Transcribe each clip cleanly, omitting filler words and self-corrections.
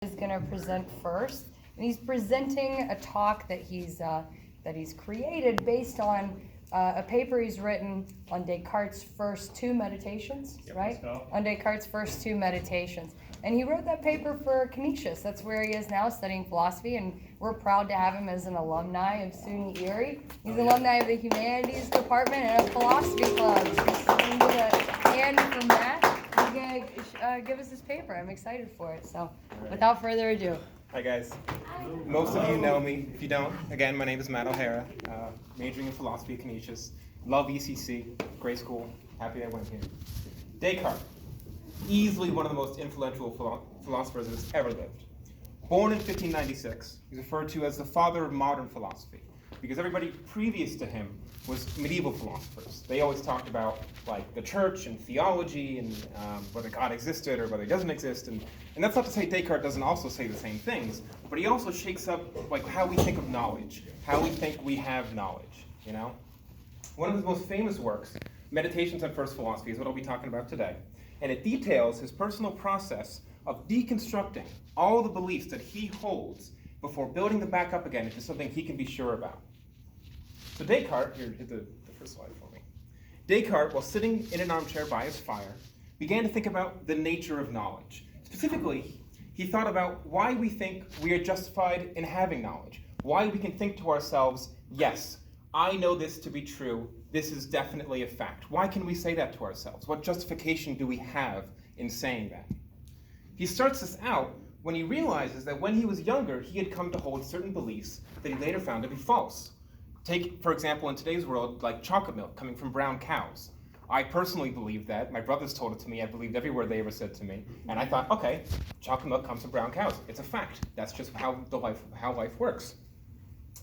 Is going to present first, and he's presenting a talk that he's created based on a paper he's written on Descartes' first two meditations, right? On Descartes' first two meditations. And he wrote that paper for Canisius. That's where he is now, studying philosophy, and we're proud to have him as an alumni of SUNY Erie. He's an alumni of the Humanities Department and a Philosophy Club. So he's going to get a hand from Matt. He's going to give us his paper. I'm excited for it. So without further ado. Hi guys. Most of you know me. If you don't, again, my name is Matt O'Hara, majoring in philosophy at Canisius. Love ECC, great school, happy I went here. Descartes, easily one of the most influential philosophers that's ever lived. Born in 1596, he's referred to as the father of modern philosophy, because everybody previous to him was medieval philosophers. They always talked about like the church and theology and whether God existed or whether he doesn't exist. And that's not to say Descartes doesn't also say the same things, but he also shakes up like how we think of knowledge, how we think we have knowledge, you know? One of his most famous works, Meditations on First Philosophy, is what I'll be talking about today. And it details his personal process of deconstructing all the beliefs that he holds before building them back up again into something he can be sure about. So Descartes, here, hit the first slide for me. Descartes, while sitting in an armchair by his fire, began to think about the nature of knowledge. Specifically, he thought about why we think we are justified in having knowledge, why we can think to ourselves, yes, I know this to be true, this is definitely a fact. Why can we say that to ourselves? What justification do we have in saying that? He starts this out when he realizes that when he was younger, he had come to hold certain beliefs that he later found to be false. Take, for example, in today's world, like chocolate milk coming from brown cows. I personally believe that. My brothers told it to me. I believed every word they ever said to me. And I thought, okay, chocolate milk comes from brown cows. It's a fact. That's just how life works.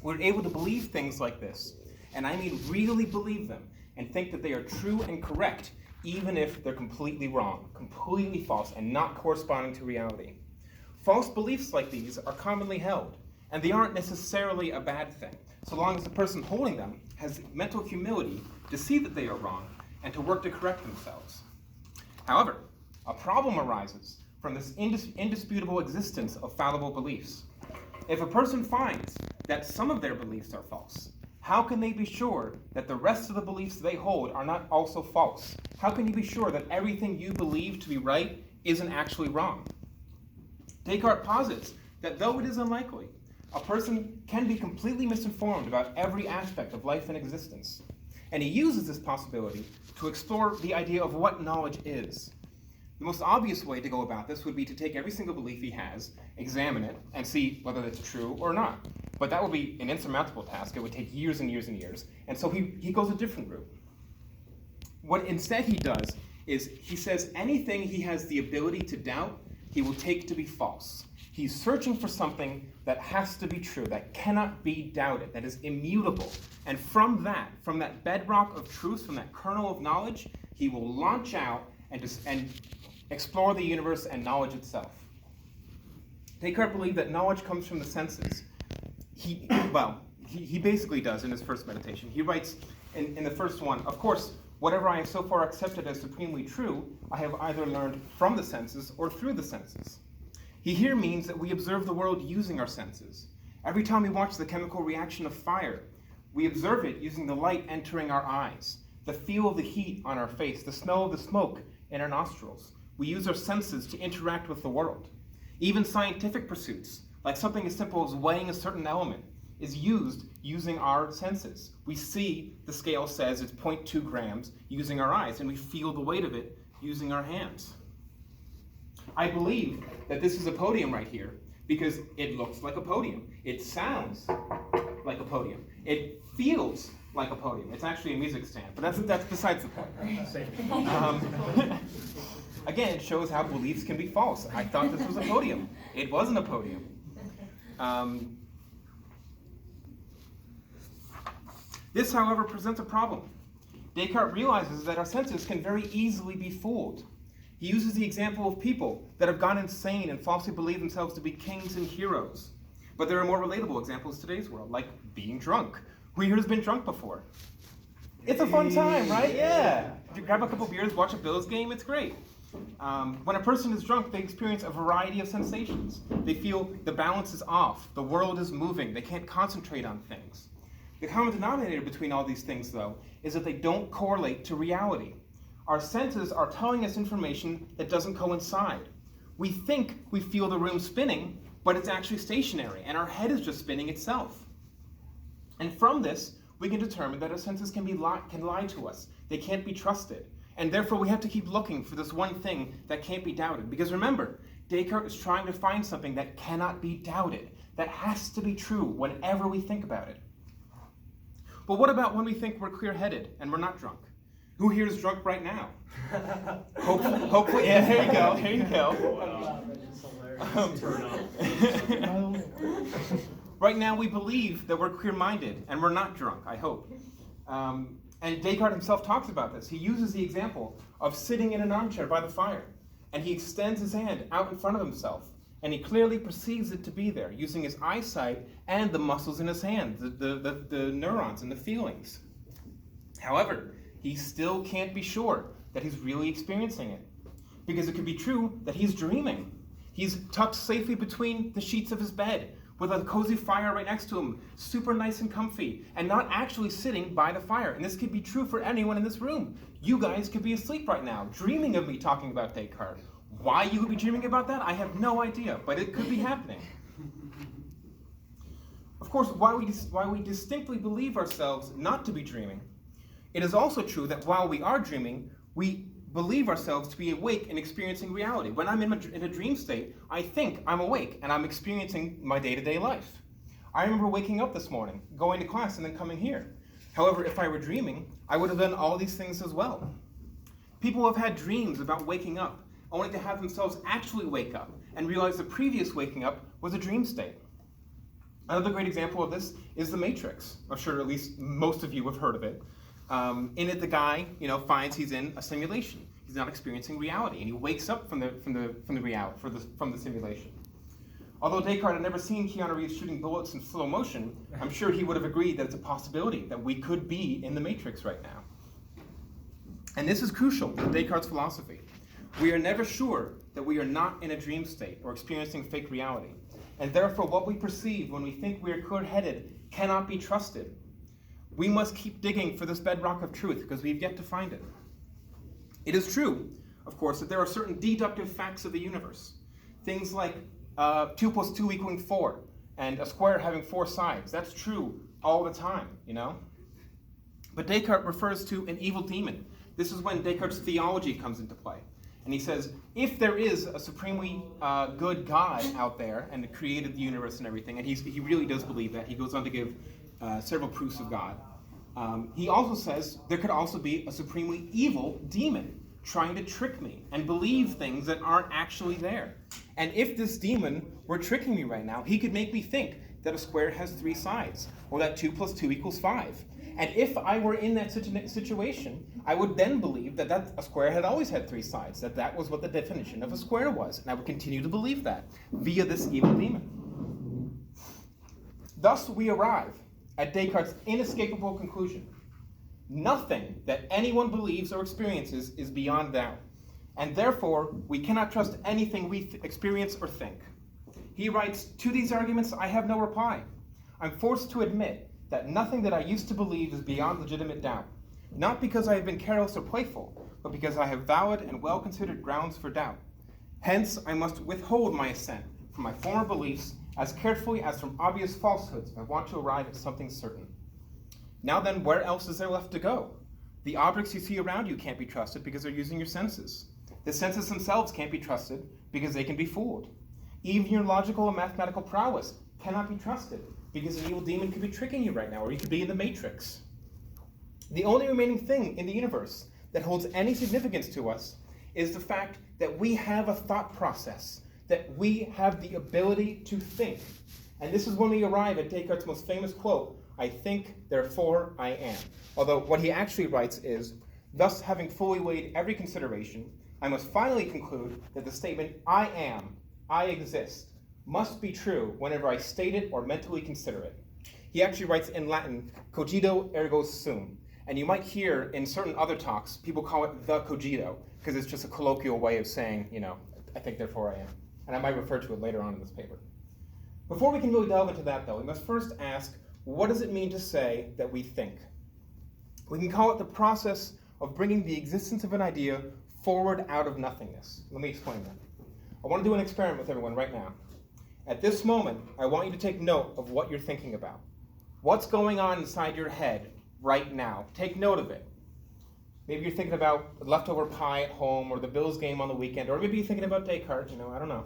We're able to believe things like this, and I mean really believe them, and think that they are true and correct, even if they're completely wrong, completely false, and not corresponding to reality. False beliefs like these are commonly held, and they aren't necessarily a bad thing, so long as the person holding them has mental humility to see that they are wrong and to work to correct themselves. However, a problem arises from this indisputable existence of fallible beliefs. If a person finds that some of their beliefs are false, how can they be sure that the rest of the beliefs they hold are not also false? How can you be sure that everything you believe to be right isn't actually wrong? Descartes posits that though it is unlikely, a person can be completely misinformed about every aspect of life and existence. And he uses this possibility to explore the idea of what knowledge is. The most obvious way to go about this would be to take every single belief he has, examine it, and see whether it's true or not. But that would be an insurmountable task. It would take years and years and years. And so he goes a different route. What instead he does is he says anything he has the ability to doubt, he will take to be false. He's searching for something that has to be true, that cannot be doubted, that is immutable. And from that bedrock of truth, from that kernel of knowledge, he will launch out and explore the universe and knowledge itself. Descartes believed that knowledge comes from the senses. He basically does in his first meditation. He writes in the first one, of course, whatever I have so far accepted as supremely true, I have either learned from the senses or through the senses. He here means that we observe the world using our senses. Every time we watch the chemical reaction of fire, we observe it using the light entering our eyes, the feel of the heat on our face, the smell of the smoke in our nostrils. We use our senses to interact with the world. Even scientific pursuits, like something as simple as weighing a certain element, is used using our senses. We see the scale says it's 0.2 grams using our eyes, and we feel the weight of it using our hands. I believe that this is a podium right here because it looks like a podium. It sounds like a podium. It feels like a podium. It's actually a music stand, but that's besides the point. Again, it shows how beliefs can be false. I thought this was a podium. It wasn't a podium. This, however, presents a problem. Descartes realizes that our senses can very easily be fooled. He uses the example of people that have gone insane and falsely believe themselves to be kings and heroes. But there are more relatable examples in today's world, like being drunk. Who here has been drunk before? It's a fun time, right? Yeah. Grab a couple beers, watch a Bills game, it's great. When a person is drunk, they experience a variety of sensations. They feel the balance is off, the world is moving, they can't concentrate on things. The common denominator between all these things, though, is that they don't correlate to reality. Our senses are telling us information that doesn't coincide. We think we feel the room spinning, but it's actually stationary, and our head is just spinning itself. And from this, we can determine that our senses can lie to us. They can't be trusted. And therefore, we have to keep looking for this one thing that can't be doubted. Because remember, Descartes is trying to find something that cannot be doubted, that has to be true whenever we think about it. But what about when we think we're clear-headed and we're not drunk? Who here is drunk right now? Hopefully, yeah, here you go. Right now we believe that we're clear-minded and we're not drunk, I hope. And Descartes himself talks about this. He uses the example of sitting in an armchair by the fire, and he extends his hand out in front of himself, and he clearly perceives it to be there, using his eyesight and the muscles in his hand, the neurons and the feelings. However, he still can't be sure that he's really experiencing it, because it could be true that he's dreaming. He's tucked safely between the sheets of his bed, with a cozy fire right next to him, super nice and comfy, and not actually sitting by the fire. And this could be true for anyone in this room. You guys could be asleep right now, dreaming of me talking about Descartes. Why you would be dreaming about that, I have no idea, but it could be happening. Of course, while we distinctly believe ourselves not to be dreaming, it is also true that while we are dreaming, we believe ourselves to be awake and experiencing reality. When I'm in a dream state, I think I'm awake and I'm experiencing my day-to-day life. I remember waking up this morning, going to class, and then coming here. However, if I were dreaming, I would have done all these things as well. People have had dreams about waking up, only to have themselves actually wake up and realize the previous waking up was a dream state. Another great example of this is The Matrix. I'm sure at least most of you have heard of it. In it, the guy, finds he's in a simulation. He's not experiencing reality, and he wakes up from the simulation. Although Descartes had never seen Keanu Reeves shooting bullets in slow motion, I'm sure he would have agreed that it's a possibility that we could be in the Matrix right now. And this is crucial to Descartes' philosophy. We are never sure that we are not in a dream state or experiencing fake reality, and therefore what we perceive when we think we are clear-headed cannot be trusted. We must keep digging for this bedrock of truth because we've yet to find it. It is true, of course, that there are certain deductive facts of the universe. Things like 2 + 2 = 4, and a square having 4 sides. That's true all the time, But Descartes refers to an evil demon. This is when Descartes' theology comes into play. And he says, if there is a supremely good God out there and created the universe and everything, and he really does believe that, he goes on to give several proofs of God. He also says there could also be a supremely evil demon trying to trick me and believe things that aren't actually there. And if this demon were tricking me right now, he could make me think that a square has 3 sides, or that 2 + 2 = 5. And if I were in that situation, I would then believe that a square had always had 3 sides, that was what the definition of a square was. And I would continue to believe that via this evil demon. Thus we arrive at Descartes' inescapable conclusion. Nothing that anyone believes or experiences is beyond doubt, and therefore we cannot trust anything we experience or think. He writes, to these arguments I have no reply. I'm forced to admit that nothing that I used to believe is beyond legitimate doubt, not because I have been careless or playful, but because I have valid and well-considered grounds for doubt. Hence, I must withhold my assent from my former beliefs as carefully as from obvious falsehoods if I want to arrive at something certain. Now then, where else is there left to go? The objects you see around you can't be trusted because they're using your senses. The senses themselves can't be trusted because they can be fooled. Even your logical and mathematical prowess cannot be trusted because an evil demon could be tricking you right now, or you could be in the Matrix. The only remaining thing in the universe that holds any significance to us is the fact that we have a thought process, that we have the ability to think. And this is when we arrive at Descartes' most famous quote, I think, therefore I am. Although what he actually writes is, thus having fully weighed every consideration, I must finally conclude that the statement, I am, I exist, must be true whenever I state it or mentally consider it. He actually writes in Latin, cogito ergo sum. And you might hear in certain other talks, people call it the cogito, because it's just a colloquial way of saying, I think, therefore I am. And I might refer to it later on in this paper. Before we can really delve into that, though, we must first ask, what does it mean to say that we think? We can call it the process of bringing the existence of an idea forward out of nothingness. Let me explain that. I want to do an experiment with everyone right now. At this moment, I want you to take note of what you're thinking about. What's going on inside your head right now? Take note of it. Maybe you're thinking about leftover pie at home, or the Bills game on the weekend, or maybe you're thinking about Descartes, I don't know.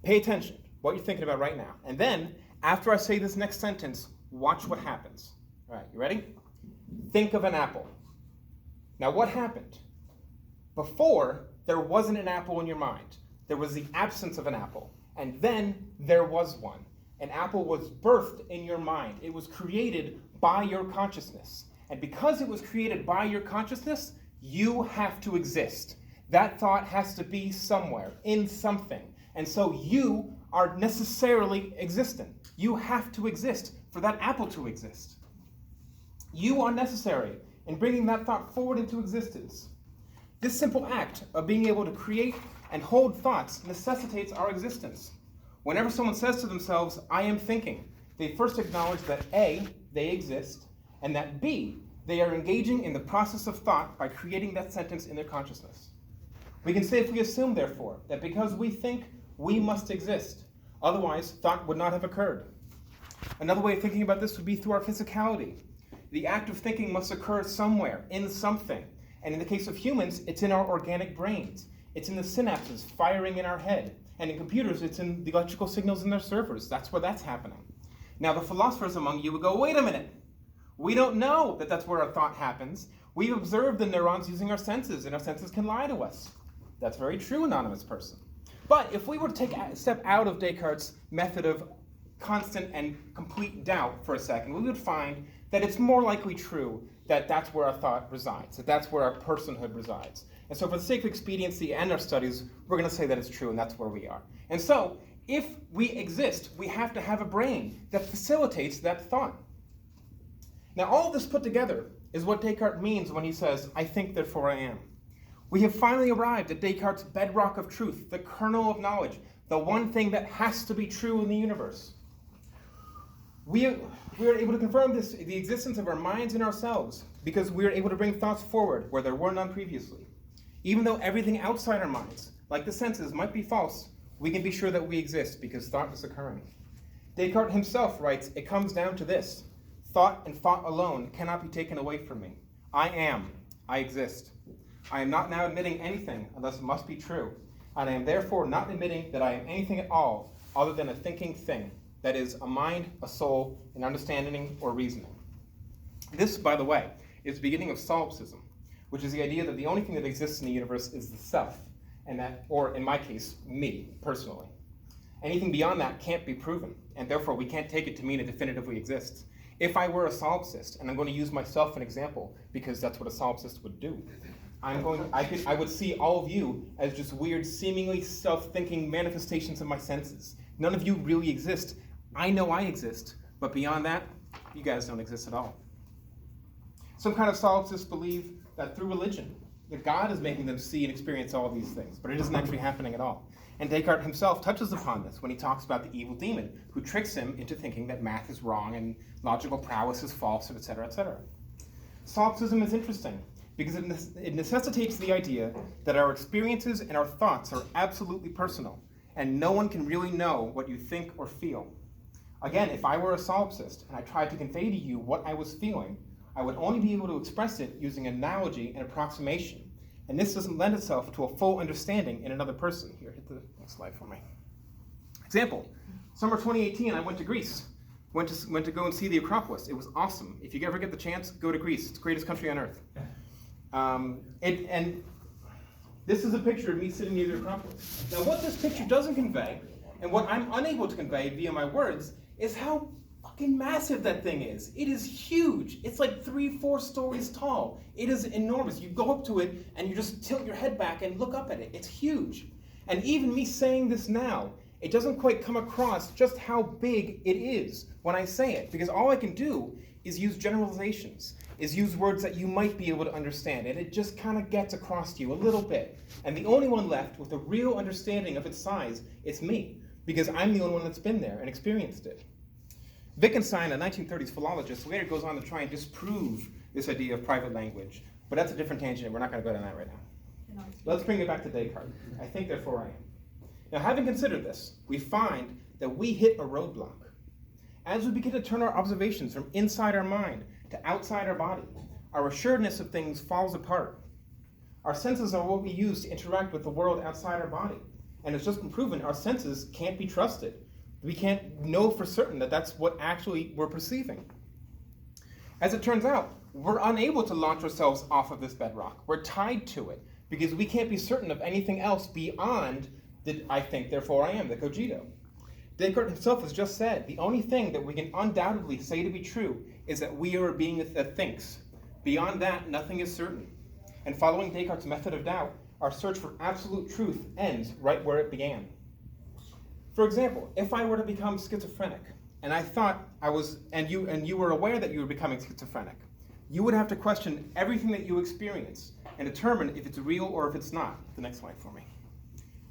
Pay attention, what you're thinking about right now. And then, after I say this next sentence, watch what happens. All right, you ready? Think of an apple. Now, what happened? Before, there wasn't an apple in your mind. There was the absence of an apple. And then there was one. An apple was birthed in your mind. It was created by your consciousness. And because it was created by your consciousness, you have to exist. That thought has to be somewhere, in something. And so you are necessarily existent. You have to exist for that apple to exist. You are necessary in bringing that thought forward into existence. This simple act of being able to create and hold thoughts necessitates our existence. Whenever someone says to themselves, I am thinking, they first acknowledge that A, they exist, and that B, they are engaging in the process of thought by creating that sentence in their consciousness. We can safely assume, therefore, that because we think, we must exist. Otherwise, thought would not have occurred. Another way of thinking about this would be through our physicality. The act of thinking must occur somewhere, in something. And in the case of humans, it's in our organic brains. It's in the synapses firing in our head. And in computers, it's in the electrical signals in their servers. That's where that's happening. Now, the philosophers among you would go, wait a minute. We don't know that that's where our thought happens. We've observed the neurons using our senses, and our senses can lie to us. That's very true, anonymous person. But if we were to take a step out of Descartes' method of constant and complete doubt for a second, we would find that it's more likely true that that's where our thought resides, that that's where our personhood resides. And so for the sake of expediency and our studies, we're going to say that it's true and that's where we are. And so if we exist, we have to have a brain that facilitates that thought. Now all of this put together is what Descartes means when he says, I think, therefore I am. We have finally arrived at Descartes' bedrock of truth, the kernel of knowledge, the one thing that has to be true in the universe. We are able to confirm the existence of our minds and ourselves because we are able to bring thoughts forward where there were none previously. Even though everything outside our minds, like the senses, might be false, we can be sure that we exist because thought is occurring. Descartes himself writes, it comes down to this. Thought and thought alone cannot be taken away from me. I am. I exist. I am not now admitting anything unless it must be true, and I am therefore not admitting that I am anything at all other than a thinking thing, that is, a mind, a soul, an understanding, or reasoning. This, by the way, is the beginning of solipsism, which is the idea that the only thing that exists in the universe is the self, and that, or in my case, me, personally. Anything beyond that can't be proven, and therefore we can't take it to mean it definitively exists. If I were a solipsist, and I'm going to use myself as an example because that's what a solipsist would do, I would see all of you as just weird, seemingly self-thinking manifestations of my senses. None of you really exist. I know I exist, but beyond that, you guys don't exist at all. Some kind of solipsists believe that through religion, that God is making them see and experience all of these things, but it isn't actually happening at all. And Descartes himself touches upon this when he talks about the evil demon, who tricks him into thinking that math is wrong and logical prowess is false, and etc., etc. Solipsism is interesting because it necessitates the idea that our experiences and our thoughts are absolutely personal, and no one can really know what you think or feel. Again, if I were a solipsist and I tried to convey to you what I was feeling, I would only be able to express it using analogy and approximation. And this doesn't lend itself to a full understanding in another person. Here, hit the next slide for me. Example, summer 2018, I went to Greece. Went to go and see the Acropolis. It was awesome. If you ever get the chance, go to Greece. It's the greatest country on earth. And this is a picture of me sitting near the Acropolis. Now what this picture doesn't convey, and what I'm unable to convey via my words, is how fucking massive that thing is. It is huge. It's like 3-4 stories tall. It is enormous. You go up to it and you just tilt your head back and look up at it. It's huge. And even me saying this now, it doesn't quite come across just how big it is when I say it, because all I can do is use generalizations, is use words that you might be able to understand, and it just kind of gets across to you a little bit. And the only one left with a real understanding of its size is me, because I'm the only one that's been there and experienced it. Wittgenstein, a 1930s philologist, later goes on to try and disprove this idea of private language. But that's a different tangent, and we're not going to go down that right now. Let's bring it back to Descartes. I think, therefore I am. Now, having considered this, we find that we hit a roadblock. As we begin to turn our observations from inside our mind to outside our body, our assuredness of things falls apart. Our senses are what we use to interact with the world outside our body. And it's just been proven our senses can't be trusted. We can't know for certain that that's what actually we're perceiving. As it turns out, we're unable to launch ourselves off of this bedrock. We're tied to it because we can't be certain of anything else beyond the I think, therefore I am, the cogito. Descartes himself has just said, the only thing that we can undoubtedly say to be true is that we are a being that thinks. Beyond that, nothing is certain. And following Descartes' method of doubt, our search for absolute truth ends right where it began. For example, if I were to become schizophrenic, and I thought I was, and you were aware that you were becoming schizophrenic, you would have to question everything that you experience and determine if it's real or if it's not. The next slide for me.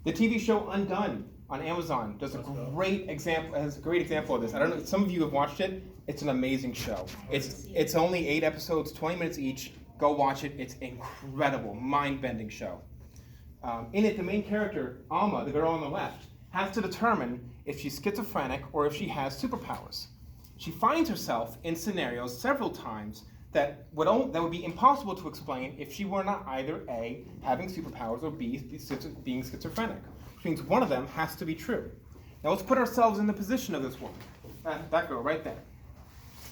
The TV show Undone on Amazon does a great example of this. I don't know, some of you have watched it. It's an amazing show. It's only 8 episodes, 20 minutes each. Go watch it. It's incredible, mind-bending show. In it, the main character, Alma, the girl on the left, has to determine if she's schizophrenic or if she has superpowers. She finds herself in scenarios several times that would be impossible to explain if she were not either A, having superpowers, or B, being schizophrenic, which means one of them has to be true. Now let's put ourselves in the position of this woman, that girl right there.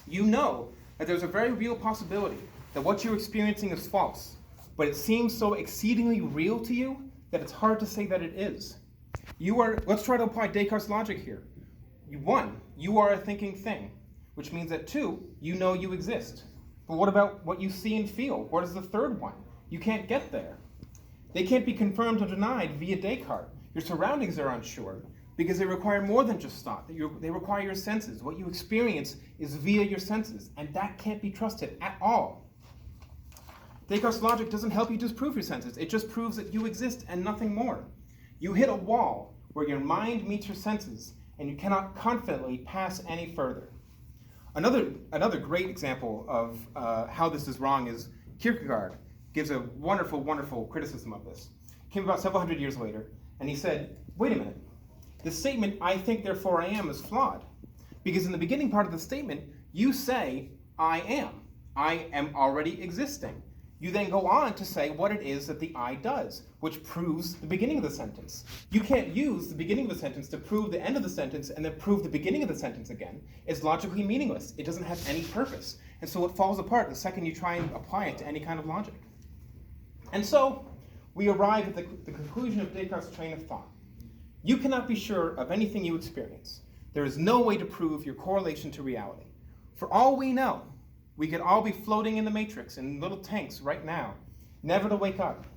You know that there's a very real possibility that what you're experiencing is false, but it seems so exceedingly real to you that it's hard to say that it is. Let's try to apply Descartes' logic here. 1, you are a thinking thing, which means that 2, you know you exist. But what about what you see and feel? What is the third one? You can't get there. They can't be confirmed or denied via Descartes. Your surroundings are unsure because they require more than just thought. They require your senses. What you experience is via your senses, and that can't be trusted at all. Descartes' logic doesn't help you disprove your senses. It just proves that you exist and nothing more. You hit a wall where your mind meets your senses, and you cannot confidently pass any further. Another great example of how this is wrong is Kierkegaard gives a wonderful, wonderful criticism of this. Came about several hundred years later, and he said, wait a minute, the statement, I think, therefore I am, is flawed. Because in the beginning part of the statement, you say, I am already existing. You then go on to say what it is that the I does, which proves the beginning of the sentence. You can't use the beginning of the sentence to prove the end of the sentence and then prove the beginning of the sentence again. It's logically meaningless. It doesn't have any purpose. And so it falls apart the second you try and apply it to any kind of logic. And so we arrive at the conclusion of Descartes' train of thought. You cannot be sure of anything you experience. There is no way to prove your correlation to reality. For all we know, we could all be floating in the matrix in little tanks right now, never to wake up.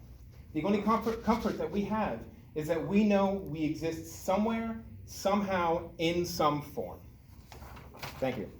The only comfort that we have is that we know we exist somewhere, somehow, in some form. Thank you.